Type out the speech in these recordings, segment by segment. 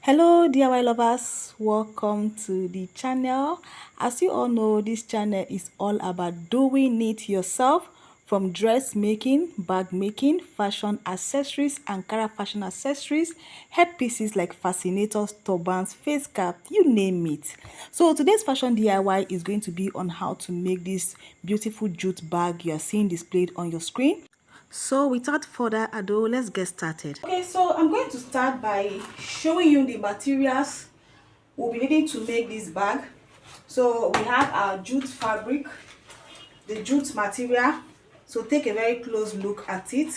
Hello DIY lovers, welcome to the channel. As you all know, this channel is all about doing it yourself, from dressmaking, bag making, fashion accessories, Ankara fashion accessories, headpieces like fascinators, turbans, face cap, you name it. So today's fashion DIY is going to be on how to make this beautiful jute bag you are seeing displayed on your screen. So without further ado, let's get started. Okay, so I'm going to start by showing you the materials we'll be needing to make this bag. So we have our jute fabric, the jute material. So take a very close look at it.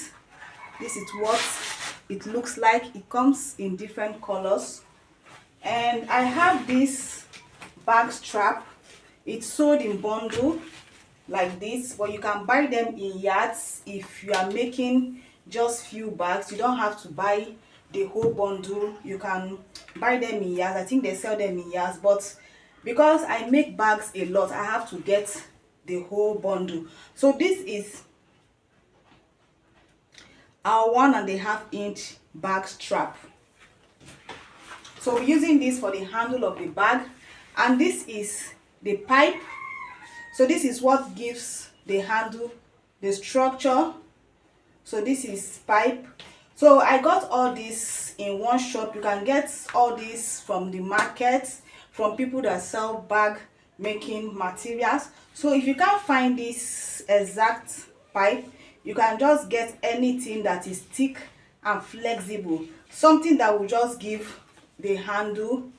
This is what it looks like. It comes in different colors. And I have this bag strap. It's sold in bundle like this, but you can buy them in yards. If you are making just few bags, you don't have to buy the whole bundle. You can buy them in yards. I think they sell them in yards, but because I make bags a lot, I have to get the whole bundle. So this is our 1.5-inch bag strap. So we're using this for the handle of the bag, and this is the pipe. So this is what gives the handle the structure. So this is pipe. So I got all this in one shop. You can get all this from the market, from people that sell bag making materials. So if you can't find this exact pipe, you can just get anything that is thick and flexible, something that will just give the handle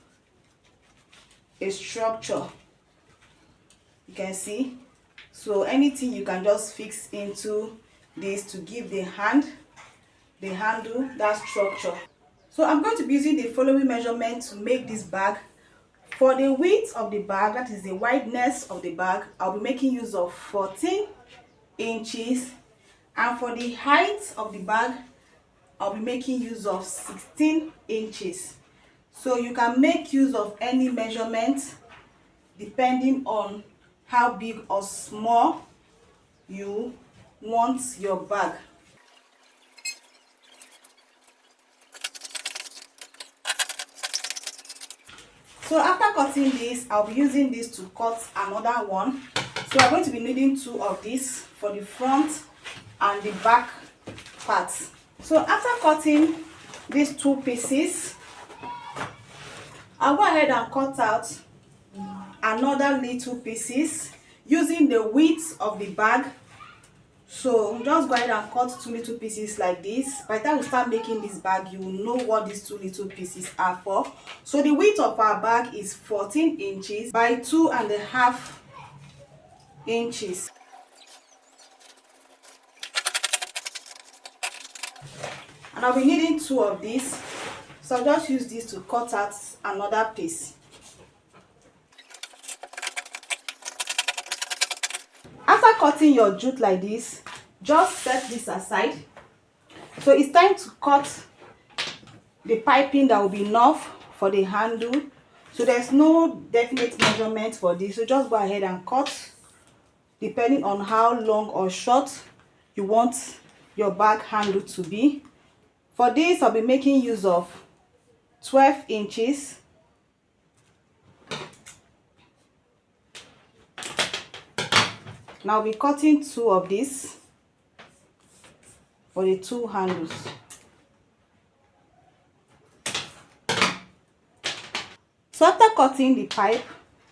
a structure. You can see, so anything you can just fix into this to give the handle that structure. So I'm going to be using the following measurement to make this bag. For the width of the bag, that is the wideness of the bag, I'll be making use of 14 inches, and for the height of the bag, I'll be making use of 16 inches. So you can make use of any measurement depending on how big or small you want your bag. So after cutting this, I'll be using this to cut another one. So I'm going to be needing two of these for the front and the back parts. So after cutting these two pieces, I'll go ahead and cut out another little pieces using the width of the bag. So just go ahead and cut two little pieces like this. By the time we start making this bag, you will know what these two little pieces are for. So the width of our bag is 14 inches by 2.5 inches. And I'll be needing two of these. So I'll just use this to cut out another piece. After cutting your jute like this, just set this aside. So it's time to cut the piping that will be enough for the handle. So there's no definite measurement for this, so just go ahead and cut depending on how long or short you want your bag handle to be. For this, I'll be making use of 12 inches. Now I'll be cutting two of these for the two handles. So after cutting the pipe,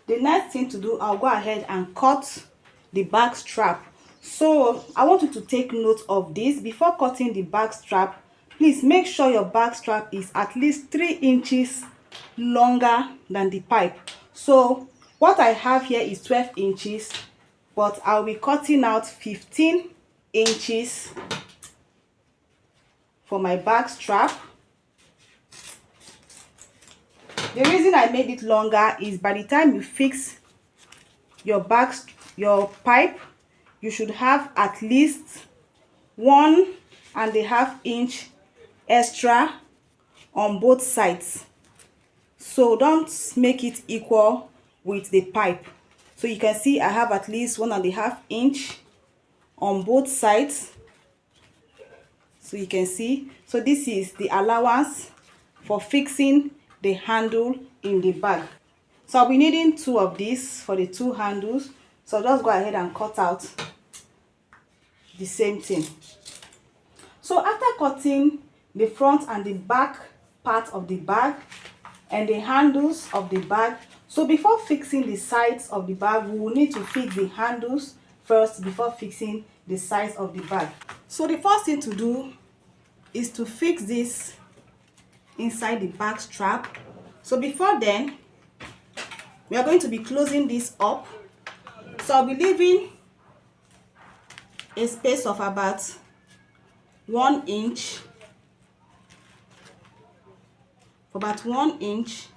the next thing to do, I'll go ahead and cut the bag strap. So I want you to take note of this. Before cutting the bag strap, please make sure your bag strap is at least 3 inches longer than the pipe. So what I have here is 12 inches, but I'll be cutting out 15 inches for my bag strap. The reason I made it longer is by the time you fix your pipe, you should have at least 1.5 inch extra on both sides. So don't make it equal with the pipe. So you can see I have at least 1.5 inch on both sides. So you can see, so this is the allowance for fixing the handle in the bag. So I'll be needing 2 of these for the 2 handles. So just go ahead and cut out the same thing. So after cutting the front and the back part of the bag and the handles of the bag, so before fixing the sides of the bag, we will need to fix the handles first before fixing the sides of the bag. So the first thing to do is to fix this inside the bag strap. So before then, we are going to be closing this up. So I'll be leaving a space of about 1 inch, for about 1 inch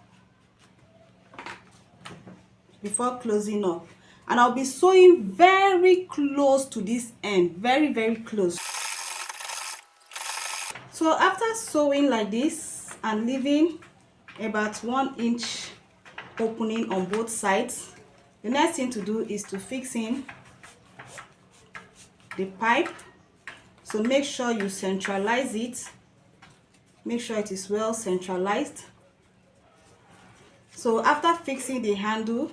before closing up, and I'll be sewing very close to this end, very close. So after sewing like this and leaving about 1 inch opening on both sides, the next thing to do is to fix in the pipe. So make sure you centralize it, make sure it is well centralized. So after fixing the handle,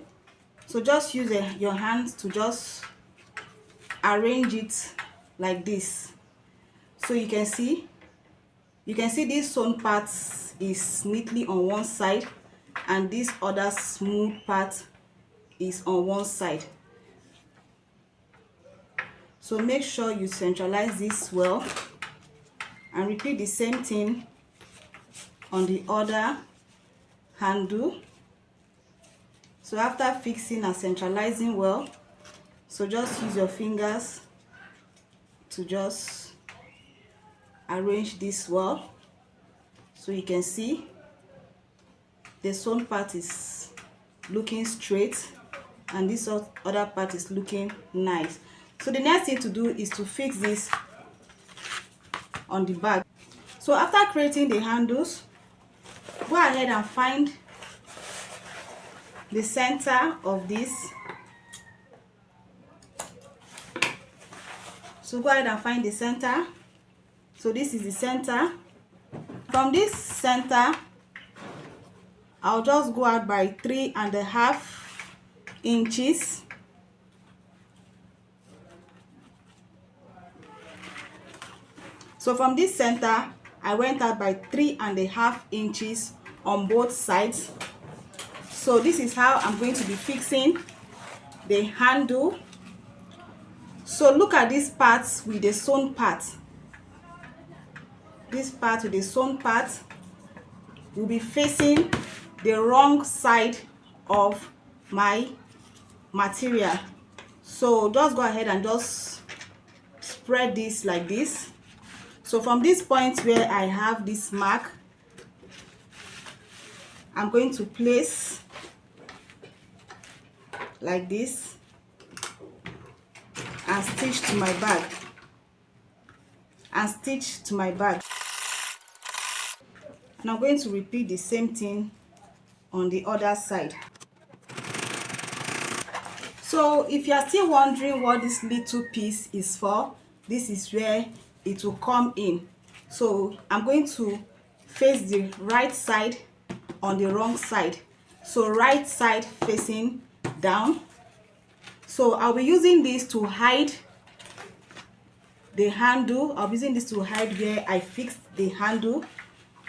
so just use your hands to just arrange it like this. So you can see this sewn part is neatly on one side and this other smooth part is on one side. So make sure you centralize this well and repeat the same thing on the other handle. So after fixing and centralizing well, so just use your fingers to just arrange this well. So you can see the sewn part is looking straight and this other part is looking nice. So the next thing to do is to fix this on the bag. So after creating the handles, go ahead and find the center of this. So go ahead and find the center. So this is the center. From this center, I'll just go out by 3.5 inches. So from this center, I went out by 3.5 inches on both sides. So this is how I'm going to be fixing the handle. So look at these parts with the sewn part. This part with the sewn part will be facing the wrong side of my material. So just go ahead and just spread this like this. So from this point where I have this mark, I'm going to place like this and stitch to my bag and stitch to my bag. And I'm going to repeat the same thing on the other side. So if you are still wondering what this little piece is for, this is where it will come in. So I'm going to face the right side on the wrong side. So right side facing down. So I'll be using this to hide the handle. I'll be using this to hide where I fixed the handle.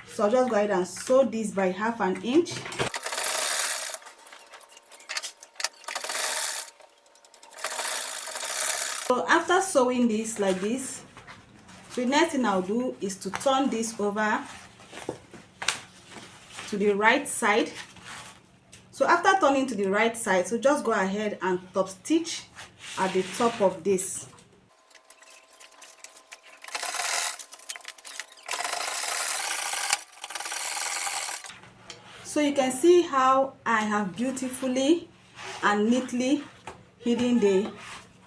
So I'll just go ahead and sew this by 1/2 inch. So after sewing this like this, so the next thing I'll do is to turn this over to the right side. So after turning to the right side, so just go ahead and top stitch at the top of this. So you can see how I have beautifully and neatly hidden the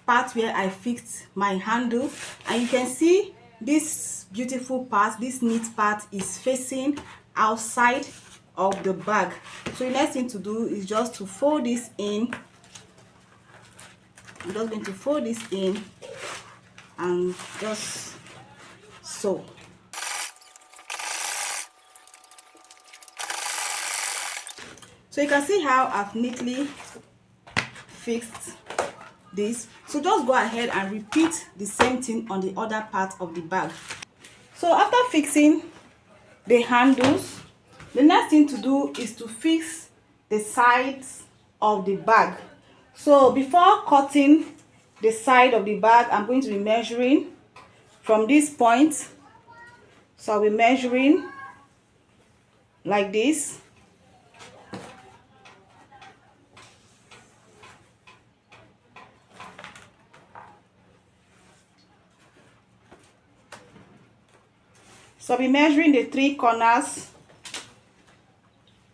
part where I fixed my handle, and you can see this beautiful part, this neat part is facing outside of the bag. So the next thing to do is just to fold this in. I'm just going to fold this in and just sew. So you can see how I've neatly fixed this. So just go ahead and repeat the same thing on the other part of the bag. So after fixing the handles, the next thing to do is to fix the sides of the bag. So before cutting the side of the bag, I'm going to be measuring from this point. So I'll be measuring like this. So I'll be measuring the 3 corners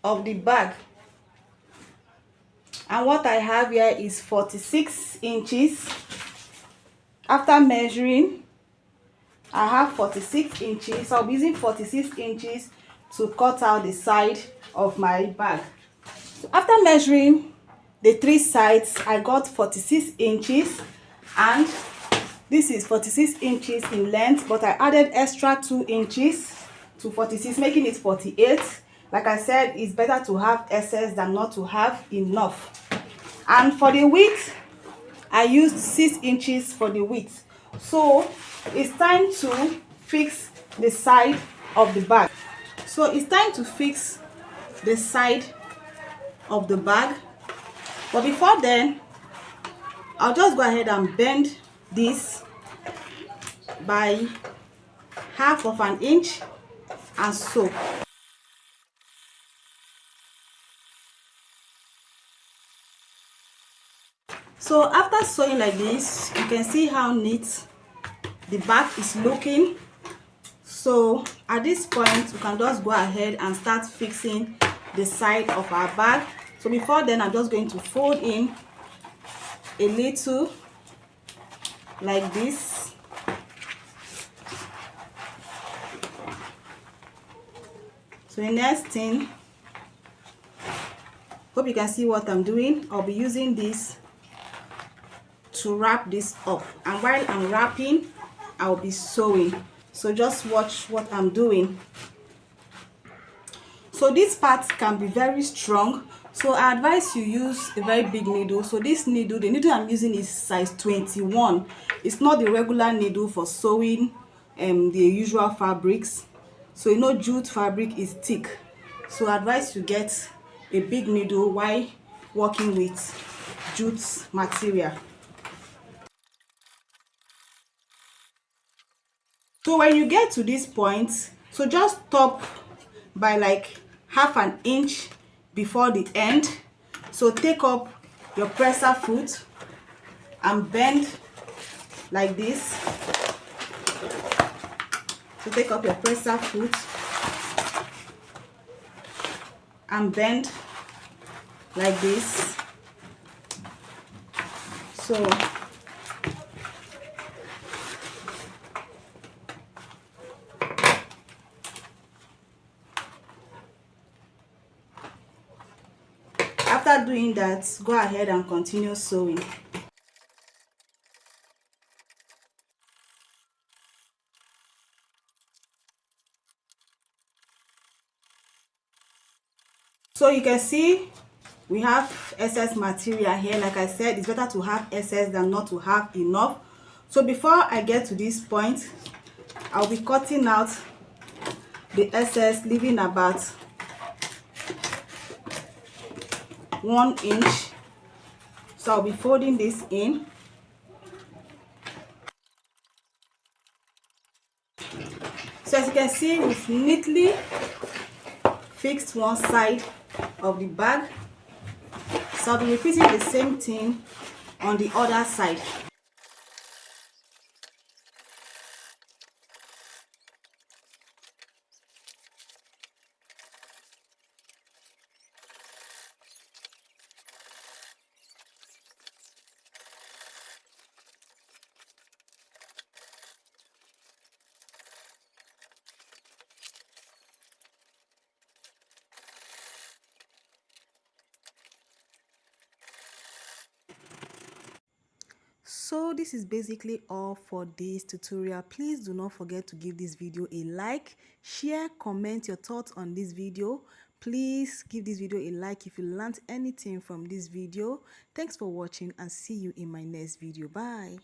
of the bag. And what I have here is 46 inches. After measuring, I have 46 inches. So I'll be using 46 inches to cut out the side of my bag. So after measuring the 3 sides, I got 46 inches, and this is 46 inches in length, but I added extra 2 inches to 46, making it 48. Like I said, it's better to have excess than not to have enough. And for the width, I used 6 inches for the width. So it's time to fix the side of the bag. So it's time to fix the side of the bag. But before then, I'll just go ahead and bend this by half of an inch and sew. So after sewing like this, you can see how neat the back is looking. So at this point, we can just go ahead and start fixing the side of our bag. So before then, I'm just going to fold in a little like this. So the next thing, hope you can see what I'm doing. I'll be using this to wrap this up, and while I'm wrapping, I'll be sewing. So just watch what I'm doing. So this part can be very strong, so I advise you use a very big needle. So this needle, the needle I'm using is size 21. It's not the regular needle for sewing the usual fabrics. So you know, jute fabric is thick, so I advise you get a big needle while working with jute material. So when you get to this point, so just stop by like half an inch before the end. So take up your presser foot and bend like this. So take up your presser foot and bend like this. So after doing that, go ahead and continue sewing. So you can see we have excess material here. Like I said, it's better to have excess than not to have enough. So before I get to this point, I'll be cutting out the excess, leaving about 1 inch. So I'll be folding this in. So as you can see, we've neatly fixed one side of the bag. So I'll be repeating the same thing on the other side. So this is basically all for this tutorial. Please do not forget to give this video a like, share, comment your thoughts on this video. Please give this video a like if you learned anything from this video. Thanks for watching and see you in my next video. Bye.